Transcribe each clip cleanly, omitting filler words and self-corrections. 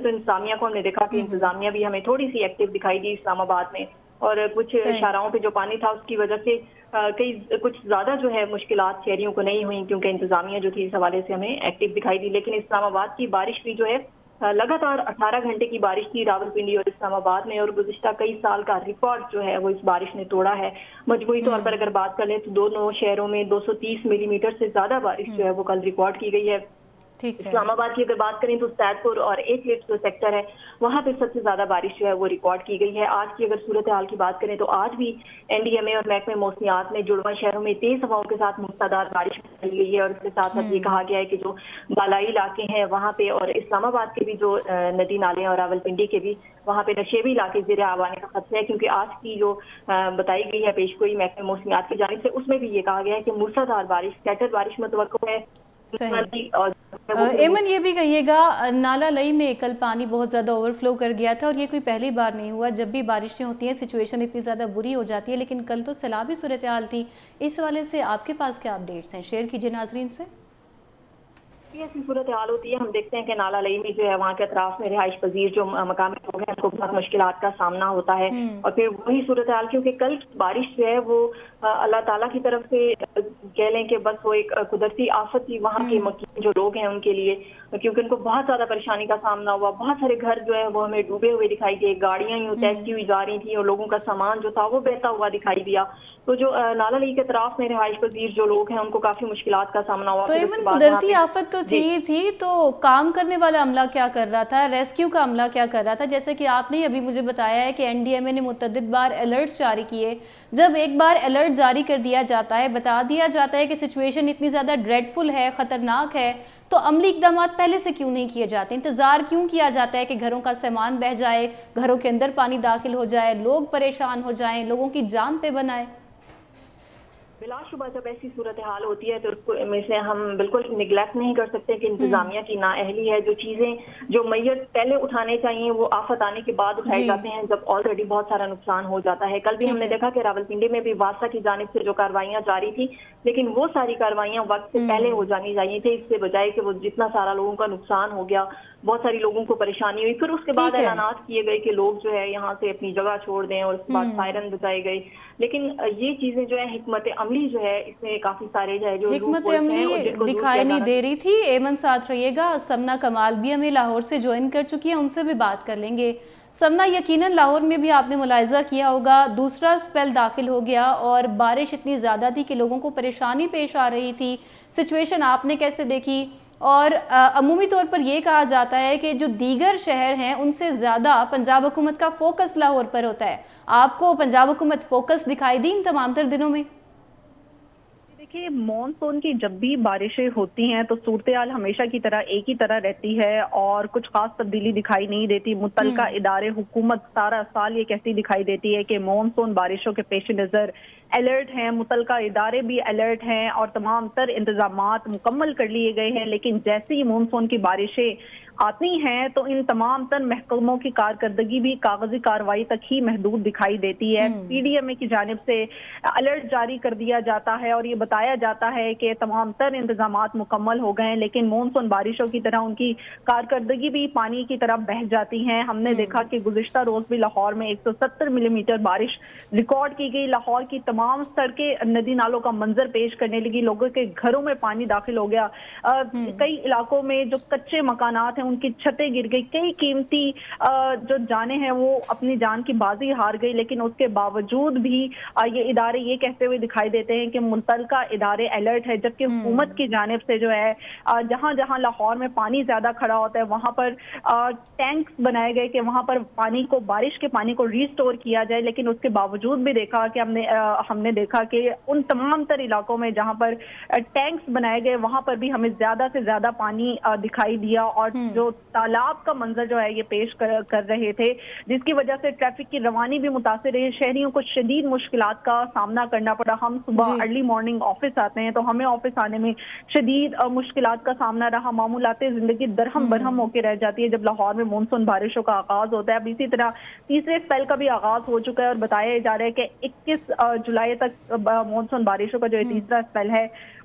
تو انتظامیہ کو ہم نے دیکھا کہ انتظامیہ بھی ہمیں تھوڑی سی ایکٹیو دکھائی دی اسلام آباد میں، اور کچھ شاہراہوں پہ جو پانی تھا اس کی وجہ سے کچھ زیادہ جو ہے مشکلات شہریوں کو نہیں ہوئیں، کیونکہ انتظامیہ جو تھی اس حوالے سے ہمیں ایکٹیو دکھائی دی۔ لیکن اسلام آباد کی بارش بھی جو ہے لگاتار 18 گھنٹے کی بارش تھی راولپنڈی اور اسلام آباد میں، اور گزشتہ کئی سال کا ریکارڈ جو ہے وہ اس بارش نے توڑا ہے۔ مجموعی طور پر اگر بات کر لیں تو دونوں شہروں میں 230 ملی میٹر سے زیادہ بارش جو ہے وہ کل ریکارڈ کی گئی ہے۔ اسلام آباد کی اگر بات کریں تو سید پور اور ایک لیٹ جو سیکٹر ہے وہاں پہ سب سے زیادہ بارش جو ہے وہ ریکارڈ کی گئی ہے۔ آج کی اگر صورتحال کی بات کریں تو آج بھی NDMA اور محکمہ موسمیات میں جڑواں شہروں میں تیز ہواؤں کے ساتھ موسلادھار بارش کی گئی ہے، اور اس کے ساتھ ساتھ یہ کہا گیا ہے کہ جو بالائی علاقے ہیں وہاں پہ اور اسلام آباد کے بھی جو ندی نالے ہیں اور راولپنڈی کے بھی وہاں پہ نشیبی علاقے زیر آب آنے کا خدشہ ہے، کیونکہ آج کی جو بتائی گئی ہے پیش گوئی محکمہ موسمیات کی جانب سے اس میں بھی یہ کہا گیا ہے کہ موسلادھار بارش اسکیٹر بارش متوقع ہے۔ ایمن یہ بھی کہیے گا، نالہ لئی میں کل پانی بہت زیادہ اوور فلو کر گیا تھا، اور یہ کوئی پہلی بار نہیں ہوا، جب بھی بارشیں ہوتی ہیں سچویشن اتنی زیادہ بری ہو جاتی ہے، لیکن کل تو سیلابی صورتحال تھی۔ اس حوالے سے آپ کے پاس کیا اپڈیٹس ہیں، شیئر کیجئے ناظرین سے۔ ایسی صورتحال ہوتی ہے، ہم دیکھتے ہیں کہ نالہ لئی میں جو ہے وہاں کے اطراف میں رہائش پذیر جو مقامی لوگ ہیں ان کو بہت مشکلات کا سامنا ہوتا ہے، اور پھر وہی صورتحال کیونکہ کل بارش جو ہے وہ اللہ تعالیٰ کی طرف سے کہہ لیں کہ بس وہ ایک قدرتی آفت تھی وہاں کے جو لوگ ہیں ان کے لیے، کیونکہ ان کو بہت زیادہ پریشانی کا سامنا ہوا۔ بہت سارے گھر جو ہے وہ ہمیں ڈوبے ہوئے دکھائی دیے، گاڑیاں یوں تیزتی ہوئی جا رہی تھیں اور لوگوں کا سامان جو تھا وہ بہتا ہوا دکھائی دیا۔ تو جو نالہ لئی کے اطراف میں رہائش پذیر جو لوگ ہیں ان کو کافی مشکلات کا سامنا ہوا۔ تو ایمن قدرتی آفت تو تھی تو کام کرنے والا عملہ کیا کر رہا تھا، ریسکیو کا عملہ کیا کر رہا تھا؟ جیسے کہ آپ نے ابھی مجھے بتایا ہے کہ NDMA نے متعدد بار الرٹس جاری کیے، جب ایک بار الرٹ جاری کر دیا جاتا ہے، بتا دیا جاتا ہے کہ سچویشن اتنی زیادہ ڈریڈفل ہے، خطرناک ہے، تو عملی اقدامات پہلے سے کیوں نہیں کیے جاتے؟ انتظار کیوں کیا جاتا ہے کہ گھروں کا سامان بہہ جائے، گھروں کے اندر پانی داخل ہو جائے، لوگ پریشان ہو جائیں، لوگوں کی جان پہ بنائے؟ بلا شبہ جب ایسی صورتحال ہوتی ہے تو اس میں سے ہم بالکل نیگلیکٹ نہیں کر سکتے کہ انتظامیہ کی نااہلی ہے، جو چیزیں جو میت پہلے اٹھانے چاہیے وہ آفت آنے کے بعد اٹھائے جاتے ہیں جب آلریڈی بہت سارا نقصان ہو جاتا ہے۔ کل بھی ہم نے دیکھا کہ راولپنڈی میں بھی واسطہ کی جانب سے جو کاروائیاں جاری تھی، لیکن وہ ساری کاروائیاں وقت سے پہلے ہو جانی چاہیے تھے، اس سے بجائے کہ وہ جتنا سارا لوگوں کا نقصان ہو گیا، بہت ساری لوگوں کو پریشانی ہوئی، پھر اس کے بعد اعلانات کیے گئے کہ لوگ جو ہے یہاں سے اپنی جگہ چھوڑ دیں، اور اس کے بعد سائرن بجائے گئے، لیکن یہ چیزیں جو ہے حکمت عملی جو ہے اس میں کافی سارے جو ہے جو حکمت عملی دکھائی نہیں دے رہی تھی۔ ایمن ساتھ رہیے گا، سمنا کمال بھی ہمیں لاہور سے جوائن کر چکی ہیں، ان سے بھی بات کر لیں گے۔ سمنا، یقیناً لاہور میں بھی آپ نے ملاحظہ کیا ہوگا دوسرا سپیل داخل ہو گیا اور بارش اتنی زیادہ تھی کہ لوگوں کو پریشانی پیش آ رہی تھی، سچویشن آپ نے کیسے دیکھی؟ اور عمومی طور پر یہ کہا جاتا ہے کہ جو دیگر شہر ہیں ان سے زیادہ پنجاب حکومت کا فوکس لاہور پر ہوتا ہے، آپ کو پنجاب حکومت فوکس دکھائی دی ان تمام تر دنوں میں؟ دیکھیے، مانسون کی جب بھی بارشیں ہوتی ہیں تو صورتحال ہمیشہ کی طرح ایک ہی طرح رہتی ہے اور کچھ خاص تبدیلی دکھائی نہیں دیتی۔ متعلقہ ادارے حکومت سارا سال یہ کہتی دکھائی دیتی ہے کہ مانسون بارشوں کے پیش نظر الرٹ ہیں، متعلقہ ادارے بھی الرٹ ہیں اور تمام تر انتظامات مکمل کر لیے گئے ہیں، لیکن جیسے ہی مانسون کی بارشیں آتی ہیں تو ان تمام تر محکموں کی کارکردگی بھی کاغذی کارروائی تک ہی محدود دکھائی دیتی ہے۔ PDMA کی جانب سے الرٹ جاری کر دیا جاتا ہے اور یہ بتایا جاتا ہے کہ تمام تر انتظامات مکمل ہو گئے ہیں، لیکن مانسون بارشوں کی طرح ان کی کارکردگی بھی پانی کی طرح بہہ جاتی ہیں۔ ہم نے دیکھا کہ گزشتہ روز بھی لاہور میں 170 ملی میٹر بارش ریکارڈ کی گئی۔ لاہور کی تمام سڑکیں ندی نالوں کا منظر پیش کرنے لگی، لوگوں کے گھروں میں پانی داخل ہو گیا، کئی علاقوں میں جو کچے مکانات ہیں ان کی چھتیں گر گئی، کئی قیمتی جو جانیں ہیں وہ اپنی جان کی بازی ہار گئی، لیکن اس کے باوجود بھی یہ ادارے یہ کہتے ہوئے دکھائی دیتے ہیں کہ متعلقہ ادارے الرٹ ہے، جبکہ حکومت کی جانب سے جو ہے جہاں جہاں لاہور میں پانی زیادہ کھڑا ہوتا ہے وہاں پر ٹینکس بنائے گئے کہ وہاں پر پانی کو، بارش کے پانی کو ریسٹور کیا جائے، لیکن اس کے باوجود بھی دیکھا کہ ہم نے دیکھا کہ ان تمام تر علاقوں میں جہاں پر ٹینکس بنائے گئے وہاں پر بھی ہمیں زیادہ سے زیادہ پانی دکھائی دیا، اور جو تالاب کا منظر جو ہے یہ پیش کر رہے تھے، جس کی وجہ سے ٹریفک کی روانی بھی متاثر رہی، شہریوں کو شدید مشکلات کا سامنا کرنا پڑا۔ ہم صبح ارلی مارننگ آفس آتے ہیں تو ہمیں آفس آنے میں شدید مشکلات کا سامنا رہا، معمولات زندگی درہم برہم ہو کے رہ جاتی ہے جب لاہور میں مانسون بارشوں کا آغاز ہوتا ہے۔ اب اسی طرح تیسرے سپیل کا بھی آغاز ہو چکا ہے اور بتایا جا رہا ہے کہ 21 جولائی تک مانسون بارشوں کا جو تیسرا سپیل ہے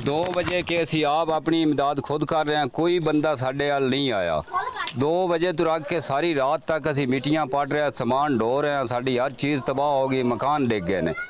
2 ਵਜੇ ਕਿ ਅਸੀਂ ਆਪ ਆਪਣੀ ਇਮਦਾਦ ਖੁਦ ਕਰ ਰਹੇ ਹਾਂ, ਕੋਈ ਬੰਦਾ ਸਾਡੇ ਵੱਲ ਨਹੀਂ ਆਇਆ। 2 ਵਜੇ ਤੋਂ ਰੱਖ ਕੇ ਸਾਰੀ ਰਾਤ ਤੱਕ ਅਸੀਂ ਮਿੱਟੀਆਂ ਪੱਟ ਰਹੇ ਹਾਂ, ਸਮਾਨ ਢੋ ਰਹੇ ਹਾਂ, ਸਾਡੀ ਹਰ ਚੀਜ਼ ਤਬਾਹ ਹੋ ਗਈ, ਮਕਾਨ ਡਿੱਗ ਗਏ ਨੇ।